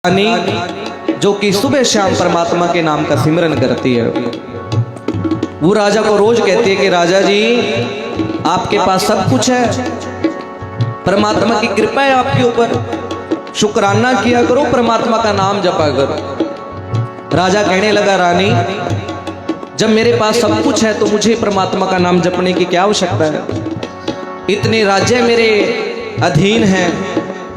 रानी जो कि सुबह शाम परमात्मा के नाम का सिमरन करती है, वो राजा को रोज कहती है कि राजा जी आपके पास सब कुछ है, परमात्मा की कृपा है आपके ऊपर, शुक्राना किया करो, परमात्मा का नाम जपा करो। राजा कहने लगा रानी जब मेरे पास सब कुछ है तो मुझे परमात्मा का नाम जपने की क्या आवश्यकता है। इतने राज्य मेरे अधीन हैं,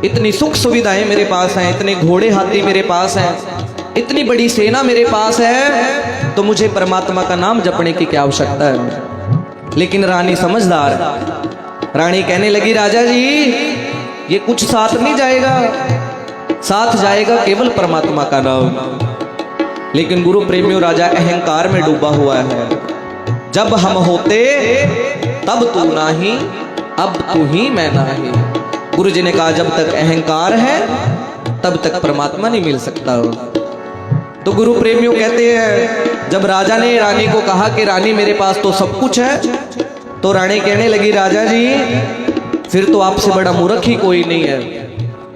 इतनी सुख सुविधाएं मेरे पास हैं, इतने घोड़े हाथी मेरे पास हैं, इतनी बड़ी सेना मेरे पास है, तो मुझे परमात्मा का नाम जपने की क्या आवश्यकता है। लेकिन रानी समझदार है, रानी कहने लगी राजा जी ये कुछ साथ नहीं जाएगा, साथ जाएगा केवल परमात्मा का नाम। लेकिन गुरु प्रेमियों राजा अहंकार में डूबा हुआ है। जब हम होते तब तू नाही, अब तू ही मैं नाही। गुरु जी ने कहा जब तक अहंकार है तब तक परमात्मा नहीं मिल सकता। तो गुरु प्रेमियों कहते हैं जब राजा ने रानी को कहा कि रानी मेरे पास तो सब कुछ है, तो रानी कहने लगी राजा जी फिर तो आपसे बड़ा मूर्ख ही कोई नहीं है।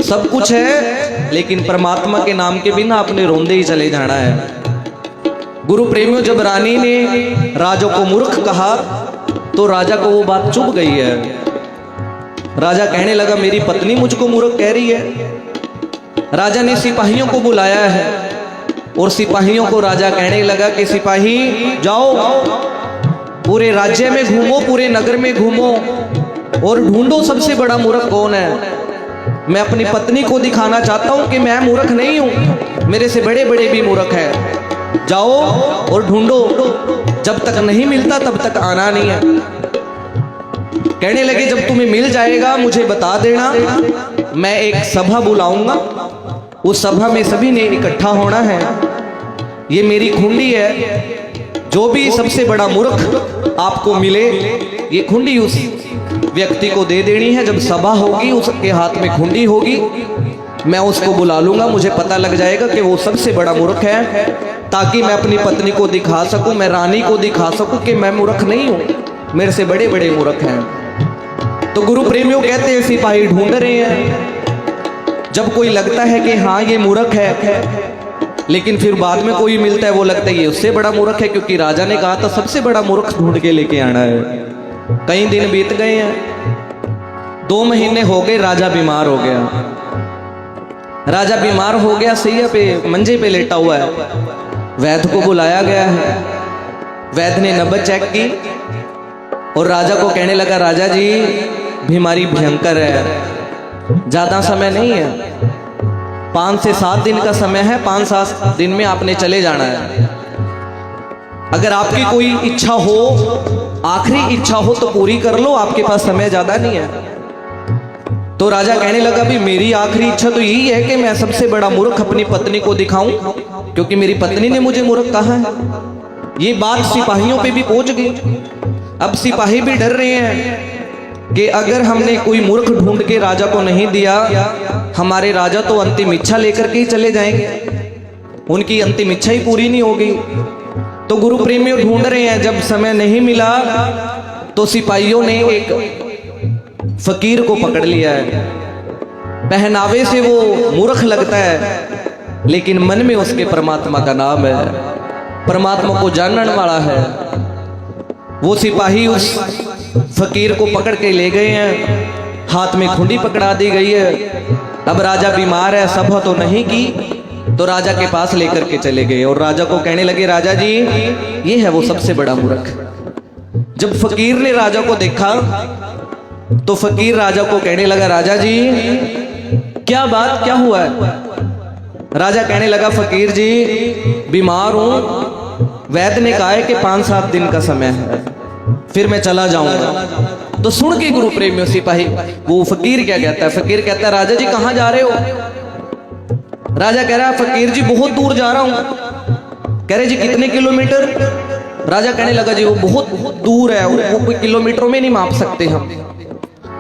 सब कुछ है लेकिन परमात्मा के नाम के बिना आपने रोंदे ही चले जाना है। गुरु प्रेमियों जब रानी ने राजा को मूर्ख कहा तो राजा को वो बात चुभ गई है। राजा कहने लगा मेरी पत्नी मुझको मूर्ख कह रही है। राजा ने सिपाहियों को बुलाया है और सिपाहियों को राजा कहने लगा कि सिपाही जाओ पूरे राज्य में घूमो, पूरे नगर में घूमो और ढूंढो सबसे बड़ा मूर्ख कौन है। मैं अपनी पत्नी को दिखाना चाहता हूं कि मैं मूर्ख नहीं हूं, मेरे से बड़े बड़े भी मूर्ख हैं। जाओ और ढूंढो, जब तक नहीं मिलता तब तक आना नहीं है। कहने लगे जब तुम्हें मिल जाएगा मुझे बता देना, मैं एक सभा बुलाऊंगा, उस सभा में सभी ने इकट्ठा होना है। ये मेरी खुंडी है, जो भी सबसे बड़ा मूर्ख आपको मिले ये खुंडी उस व्यक्ति को दे देनी है। जब सभा होगी उसके हाथ में खुंडी होगी, मैं उसको बुला लूंगा, मुझे पता लग जाएगा कि वो सबसे बड़ा मूर्ख है, ताकि मैं अपनी पत्नी को दिखा सकूं, मैं रानी को दिखा सकूं कि मैं मूर्ख नहीं हूं, मेरे से बड़े बड़े मूर्ख हैं। तो गुरु प्रेमियों कहते हैं सिपाही ढूंढ रहे हैं। जब कोई लगता है कि हाँ ये मूर्ख है, लेकिन फिर बाद में कोई मिलता है वो लगता है ये उससे बड़ा मूर्ख है, क्योंकि राजा ने कहा था सबसे बड़ा मूर्ख ढूंढ के लेके आना है। कई दिन बीत गए हैं, 2 महीने हो गए, राजा बीमार हो गया। राजा बीमार हो गया, सैया पे मंजे पे लेटा हुआ है। वैद्य को बुलाया गया है। वैद्य ने नब्ज चेक की और राजा को कहने लगा राजा जी बीमारी भयंकर है, ज्यादा समय नहीं है, 5 से 7 दिन का समय है, 5-7 दिन में आपने चले जाना है। अगर आपकी कोई इच्छा हो, आखिरी इच्छा हो तो पूरी कर लो, आपके पास समय ज्यादा नहीं है। तो राजा कहने लगा भी मेरी आखिरी इच्छा तो यही है कि मैं सबसे बड़ा मूर्ख अपनी पत्नी को दिखाऊं, क्योंकि मेरी पत्नी ने मुझे मूर्ख कहा है। ये बात सिपाहियों पे भी पहुंच गई। अब सिपाही भी डर रहे हैं कि अगर हमने कोई मूर्ख ढूंढ के राजा को नहीं दिया, हमारे राजा तो अंतिम इच्छा लेकर के ही चले जाएंगे, उनकी अंतिम इच्छा ही पूरी नहीं होगी। तो गुरु प्रेमियों ढूंढ रहे हैं। जब समय नहीं मिला तो सिपाहियों ने एक फकीर को पकड़ लिया है। पहनावे से वो मूर्ख लगता है, लेकिन मन में उसके परमात्मा का नाम है, परमात्मा को जानने वाला है। वो सिपाही उस फकीर को पकड़ के ले गए हैं, हाथ में खुंडी पकड़ा दी गई है। अब राजा बीमार है, सभा तो नहीं की, तो राजा के पास लेकर के चले गए और राजा को कहने लगे राजा जी ये है वो सबसे बड़ा मूर्ख। जब फकीर ने राजा को देखा तो फकीर राजा को कहने लगा राजा जी क्या बात, क्या हुआ है। राजा कहने लगा फकीर जी बीमार हूं, वैद्य ने कहा है कि 5-7 दिन का समय है, फिर मैं चला जाऊंगा। तो सुन के गुरु प्रेमियों सिपाही वो फकीर क्या कहता है, फकीर कहता है राजा जी कहां जा रहे हो। राजा कह रहा है फकीर जी बहुत दूर जा रहा हूं। कह रहे जी कितने किलोमीटर। राजा कहने लगा जी वो बहुत दूर है, वो कोई किलोमीटरों में नहीं माप सकते हम।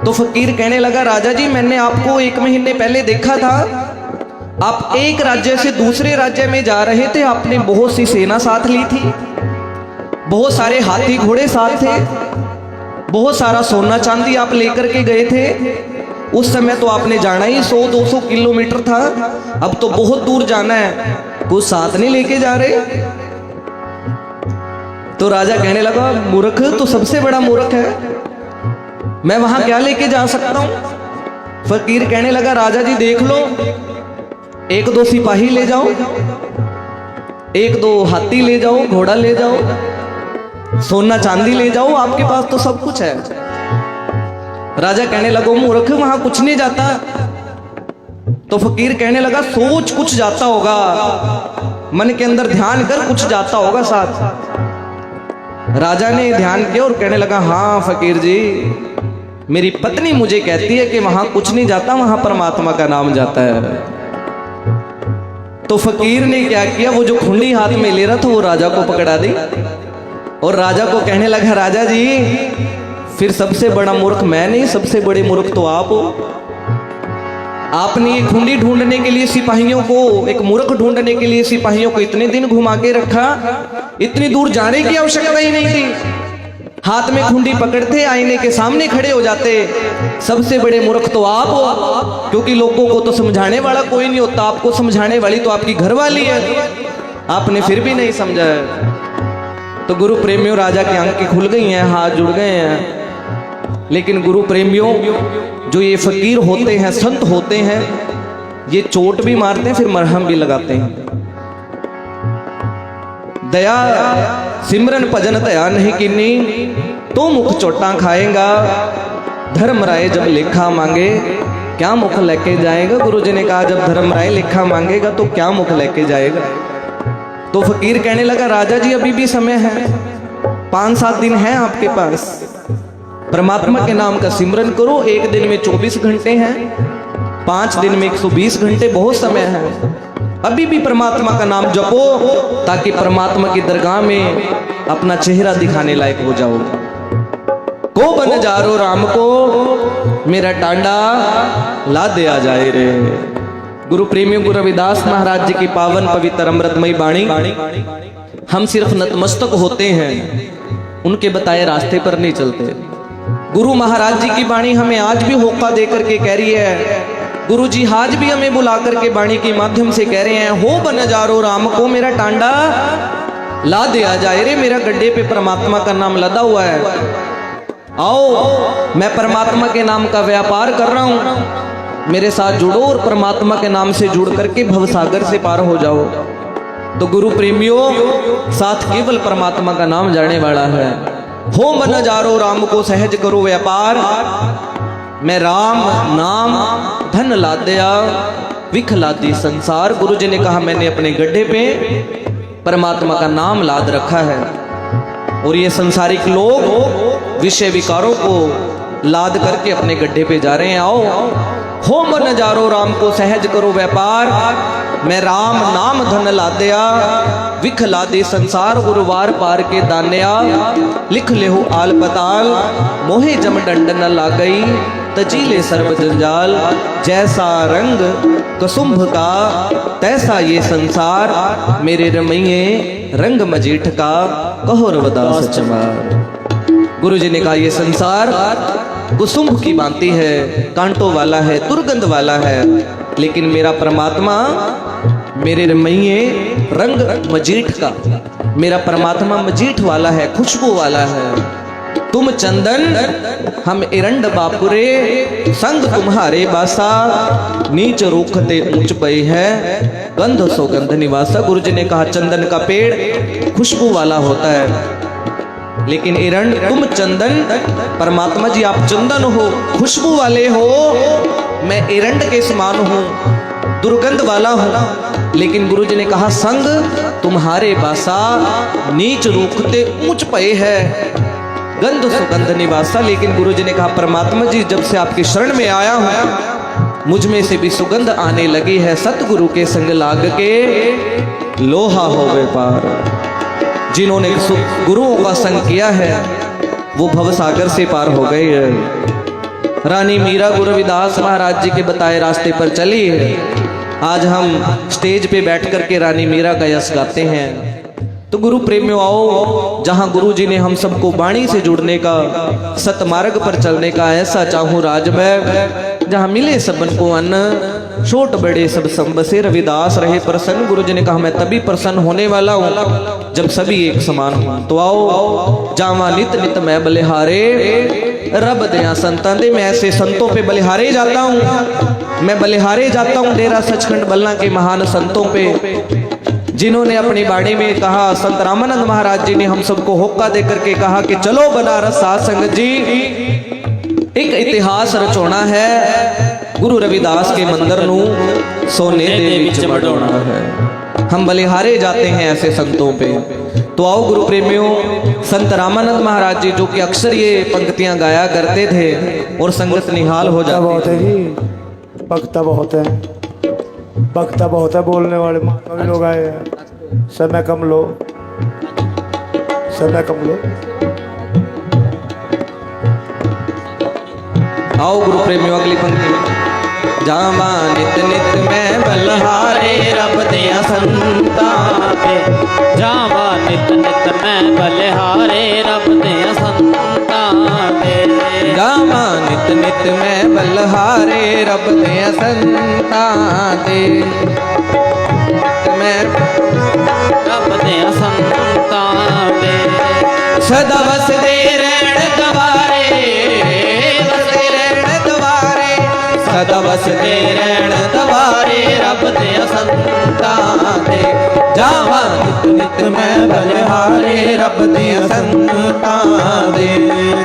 तो फकीर कहने लगा राजा जी मैंने आपको 1 महीने पहले देखा था, आप एक राज्य से दूसरे राज्य में जा रहे थे, आपने बहुत सी सेना साथ ली थी, बहुत सारे हाथी घोड़े साथ थे, बहुत सारा सोना चांदी आप लेकर के गए थे, उस समय तो आपने जाना ही 100-200 किलोमीटर था, अब तो बहुत दूर जाना है, कुछ साथ नहीं लेके जा रहे। तो राजा कहने लगा मूर्ख तो सबसे बड़ा मूर्ख है, मैं वहां क्या लेके जा सकता हूं। फकीर कहने लगा राजा जी देख लो, 1-2 सिपाही ले जाओ, 1-2 हाथी ले जाओ, घोड़ा ले जाओ, सोना चांदी ले जाओ, आपके पास तो सब कुछ है। राजा कहने लगा मूर्ख वहां कुछ नहीं जाता। तो फकीर कहने लगा सोच कुछ जाता होगा, मन के अंदर ध्यान कर कुछ जाता होगा साथ। राजा ने ध्यान किया और कहने लगा हाँ फकीर जी, मेरी पत्नी मुझे कहती है कि वहां कुछ नहीं जाता, वहां परमात्मा का नाम जाता है। तो फकीर ने क्या किया, वो जो खुंडी हाथ में ले रहा था वो राजा को पकड़ा दी और राजा को कहने लगा राजा जी फिर सबसे बड़ा मूर्ख मैं नहीं, सबसे बड़े मूर्ख तो आप हो। आपने ये खुंडी ढूंढने के लिए सिपाहियों को, एक मूर्ख ढूंढने के लिए सिपाहियों को इतने दिन घुमा के रखा, इतनी दूर जाने की आवश्यकता ही नहीं थी। हाथ में खुंडी पकड़ते, आईने के सामने खड़े हो जाते। सबसे बड़े मूर्ख तो आप हो, क्योंकि लोगों को तो समझाने वाला कोई नहीं होता, आपको समझाने वाली तो आपकी घरवाली है, आपने फिर भी नहीं समझा। तो गुरु प्रेमियों राजा की आंखें खुल गई हैं, हाथ जुड़ गए हैं। लेकिन गुरु प्रेमियों जो ये फकीर होते हैं, संत होते हैं, ये चोट भी मारते हैं फिर मरहम भी लगाते हैं। दया सिमरन भजन दया नहीं कीनी तो मुख चोटा खाएगा, धर्म राय जब लेखा मांगे क्या मुख लेके जाएगा। गुरु जी ने कहा जब धर्म राय लेखा मांगेगा तो क्या मुख लेके जाएगा। तो फकीर कहने लगा राजा जी अभी भी समय है, 5-7 दिन है आपके पास, परमात्मा के नाम का सिमरन करो। एक दिन में 24 घंटे हैं, 5 दिन में 120 घंटे, बहुत समय है। अभी भी परमात्मा का नाम जपो ताकि परमात्मा की दरगाह में अपना चेहरा दिखाने लायक हो जाओ। को बन जारो राम को मेरा टांडा ला दे आ जाए रे। गुरु प्रेमियों गुरु रविदास महाराज जी की पावन पवित्र अमृतमयी वाणी, हम सिर्फ नतमस्तक होते हैं, उनके बताए रास्ते पर नहीं चलते। गुरु महाराज जी की वाणी हमें आज भी होका दे करके कह रही है, गुरु जी आज भी हमें बुला करके वाणी के माध्यम से कह रहे हैं हो बन जारो राम को मेरा टांडा ला दे आ जाए रे। मेरा गड्ढे पे परमात्मा का नाम लदा हुआ है, आओ मैं परमात्मा के नाम का व्यापार कर रहा हूं, मेरे साथ जुड़ो और परमात्मा के नाम से जुड़ करके भवसागर से पार हो जाओ। तो गुरु प्रेमियों साथ केवल परमात्मा का नाम जाने वाला है। हो मन जारो राम को सहज करो व्यापार, मैं राम नाम धन ला दिया विख लादी संसार। गुरु जी ने कहा मैंने अपने गड्ढे पे परमात्मा का नाम लाद रखा है और ये संसारिक लोग विषय विकारों को लाद करके अपने गड्ढे पे जा रहे हैं। आओ हो मन जारो राम को सहज करो व्यापार, मैं राम नाम धन ला दिया विख ला दे संसार। गुरुवार पार के दान्या लिख ले हो आल पताल, मोहे जम डंड न ला गई तजीले सर्व जंजाल। जैसा रंग कसुंभ का तैसा ये संसार, मेरे रमैये रंग मजीठ का कहो रवदास चमार। गुरु जी ने कहा ये संसार कुसुंभ की भांति है, कांटों वाला है, दुर्गंध वाला है, लेकिन मेरा परमात्मा मेरे रमैये रंग मजीठ का, मेरा परमात्मा मजीठ वाला है, खुशबू वाला है। तुम चंदन हम एरंड बापुरे, संग तुम्हारे बासा, नीच रूखते ऊंच पे है गंध सौगंध निवासा। गुरु जी ने कहा चंदन का पेड़ खुशबू वाला होता है, लेकिन एरंड तुम चंदन, परमात्मा जी आप चंदन हो, खुशबू वाले हो, मैं एरंड के समान हूं, दुर्गंध वाला हूं। लेकिन गुरु जी ने कहा संग तुम्हारे बासा, नीच रूखते ऊंच पे है गंध सुगंध निवासा। लेकिन गुरु जी ने कहा परमात्मा जी जब से आपकी शरण में आया हूं मुझ में से भी सुगंध आने लगी है, सतगुरु के संग लाग के लोहा होवे पार। जिन्होंने गुरुओं का संग किया है वो भवसागर से पार हो गए हैं। रानी मीरा गुरु रविदास महाराज जी के बताए रास्ते पर चली है। आज हम स्टेज पे बैठ करके रानी मीरा का यश गाते हैं। तो गुरु प्रेमियों आओ, जहां गुरु जी ने हम सबको वाणी से जुड़ने का, सतमार्ग पर चलने का ऐसा चाहूं राज में जहाँ मिले सबन को अन्न, छोट बड़े सब संबसे, रविदास रहे प्रसन्न। गुरु जी ने कहा मैं तभी प्रसन्न होने वाला हूँ जब सभी एक समान हो। तो आओ जावा नित नित मैं बलिहारे, रब दया संतां दे। मैं ऐसे संतों पे बलिहारे जाता हूँ, मैं बलिहारे जाता हूँ डेरा सचखंड बल्ला के महान संतों पे, जिन्होंने अपनी बाड़ी में कहा। संत रामानंद महाराज जी ने हम सबको होका दे करके कहा कि चलो बनारस साध संगत जी, एक इतिहास रचोना है, गुरु रविदास के मंदिर नू सोने दे विच बढ़ाना है। हम बलिहारे जाते हैं ऐसे संतों पे। तो आओ गुरु प्रेमियों, संत रामानंद महाराज जी जो कि अक्सर ये पंक्तियां गाया करते थे और संगत निहाल हो जाती बहुत है जी, वक्ता बहुत है, वक्ता बहुत है, बोलने वाले कभी लोग आए हैं। समय कम लो, समय कम लो। आओ गुरु प्रेमियों अगली पंक्ति। जावा नित नित मैं बलिहारे, रब दिया संतां दे। जावा नित नित मैं बलिहारे, रब दिया संतां दे। जावा नित नित मैं बलिहारे, रब दिया संतां दे। मैं रब दिया संतां दे। सदा वसदे रहण दवारे, वसदे रहण दवारे, सदा वसदे रहण दवारे, रब दिया संतां दे। जावा नित नित मैं बलिहारे, रब दिया संतां दे।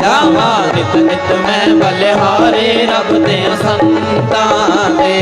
जावा नित नित मैं बलिहारे, रब दिया संतां दे।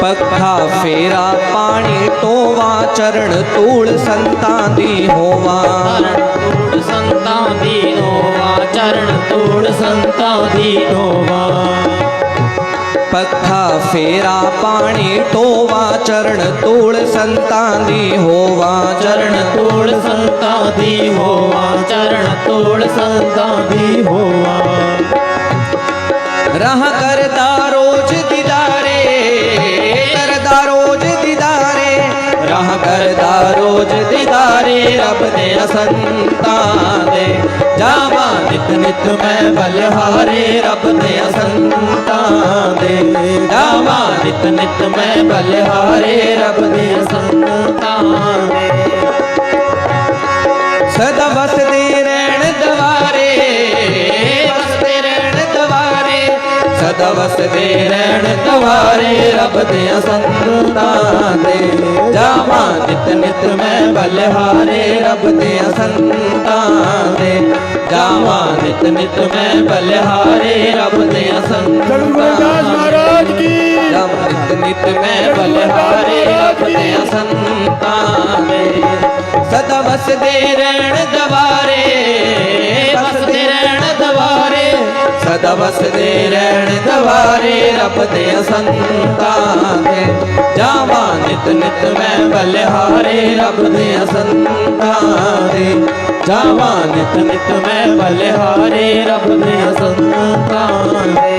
पखा फेरा पानी टोवा, चरण तूड़ संतां दी होवा। तूड़ संतां दी होवा, चरण तूड़ संतां दी होवा। पखा फेरा पानी टोवा, चरण तूड़ संतां दी होवा। चरण तूड़ संतां दी होवा, चरण तूड़ संतां दी होवा। रह करदा रोज दीदारे, करदा रोज दीदारे, रह करदा रोज दीदारे, रब दे संतां दे। जावा नित नित मैं बलिहारे, रब दे संतां दे। जावा नित नित मैं बलिहारे, रब दे संतां दे। सदा वसदे रहण दवारे, वसदे रहण दवारे, सदा वसदे रहण दवारे, रब दे संतां दे। जावा नित नित मैं बलिहारे, रब दे संतां दे। जावा नित नित मैं बलिहारे, रब दे संतां महाराज की। जावा नित नित मैं बलिहारे, रब दे संतां दे। सदा वसदे रहण दवारे, वसदे रहण दवारे, सदा वसदे रहण दवारे, रब दे संतां दे। जावा नित नित मैं बलिहारे, रब दे संतां दे। जावा नित नित मैं बलिहारे, रब दे संतां दे।